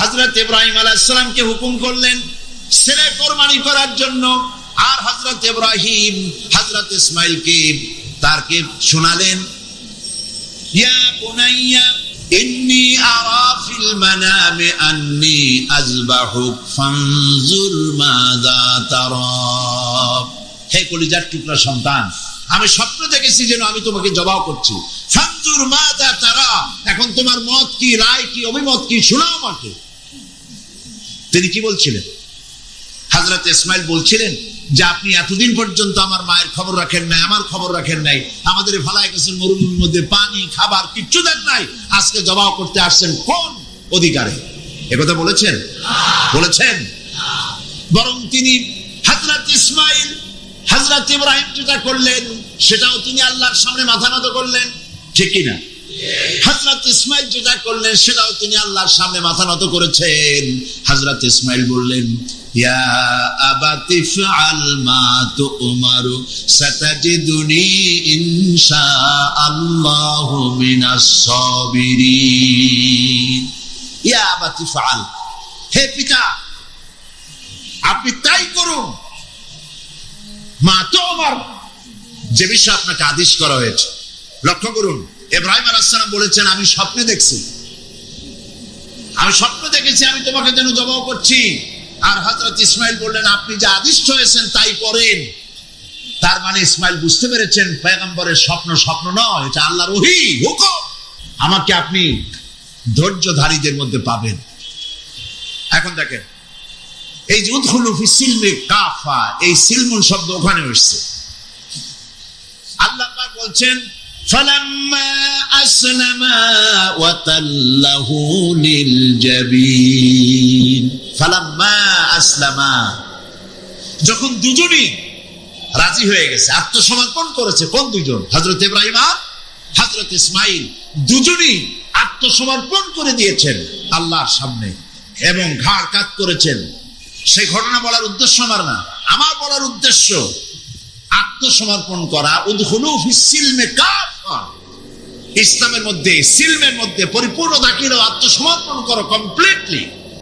হযরত ইব্রাহিম আলাইহিস সালামকে হুকুম করলেন ছেলে কুরবানি করার জন্য, আর হযরত ইব্রাহিম হযরত ইসমাঈলকে তারকে শোনালেন, ইয়া বুনাইয়া ইন্নী আরা ফিল মানামি আন্নী আযবাহুক ফানজুর মাযা তারা। হে কলিজার টুকরা সন্তান, আমি স্বপ্ন দেখেছি যেন আমি তোমাকে জবাহ করছি। ফানজুর মাযা তারা, এখন তোমার মত কি, রায় কি, অভিমত কি, শোনাও আমাকে। তিনি কি বলছিলেন? হযরত ইসমাঈল বলছিলেন যে আপনি এতদিন পর্যন্ত আমার মায়ের খবর রাখেন নাই, আমার খবর রাখেন নাই, আমাদের ভালাই গেছেন মরুভূমির মধ্যে, পানি খাবার কিচ্ছু দেন নাই, আজকে জবাহ করতে আসছেন কোন অধিকারে? একথা বলেছেন? বলেছেন? বরং তিনি হযরত ইসমাঈল হযরত ইব্রাহিম যেটা করলেন সেটাও তিনি আল্লাহর সামনে মাথা নত করলেন, ঠিক কি না? হযরত ইসমাঈল যেটা করলেন সেটাও তিনি আল্লাহর সামনে মাথা নত করেছেন। হযরত ইসমাঈল বললেন, ইয়া আবাতি ফাআল মা তুমারু সাতাজিদুনি ইনশাআল্লাহু মিনাস সাবিরিন। ইয়া আবাতি ফাআল, হে পিতা আপনি তাই করুন, মা তুমার, যে বিষয়ে আপনাকে আদেশ করা হয়েছে। লক্ষ্য করুন, ইব্রাহিম আলাইহিস সালাম বলেছেন আমি স্বপ্নে দেখছি, আমি স্বপ্ন দেখেছি আমি তোমাকে যেন জবাহ করছি। আর হযরত ইসমাঈল বললেন আপনি যে আদিষ্ট হয়েছেন তাই করেন। তার মানে ইসমাঈল বুঝতে পেরেছেন পয়গম্বরের স্বপ্ন স্বপ্ন নয়, এটা আল্লাহর ওহী, হুকুম। আমাকে আপনি ধৈর্যধারীদের মধ্যে পাবেন। এখন দেখেন এই যে উদখুলু ফি সিলমি কাফা, এই সিলমুন শব্দ ওখানে এসেছে। আল্লাহ পাক বলছেন ফালাম্মা আসলামা ওয়া তাল্লাহু লিল জাবিন। ফালাম্মা আসলামা, যখন দুজনই রাজি হয়ে গেছে, আত্মসমর্পণ করেছে। কোন দুজন? হযরত ইব্রাহিম আর হযরত ইসমাঈল, দুজনই আত্মসমর্পণ করে দিয়েছেন আল্লাহর সামনে এবং ঘাড় কাত করেছেন। সেই ঘটনা বলার উদ্দেশ্য আমার না, আমার বলার উদ্দেশ্য আত্মসমর্পণ করা। উদখুলু ফিস সিলমি কাফা, ইসলামের মধ্যে, সিলমের মধ্যে পরিপূর্ণ দাখিল আত্মসমর্পণ করো কমপ্লিটলি।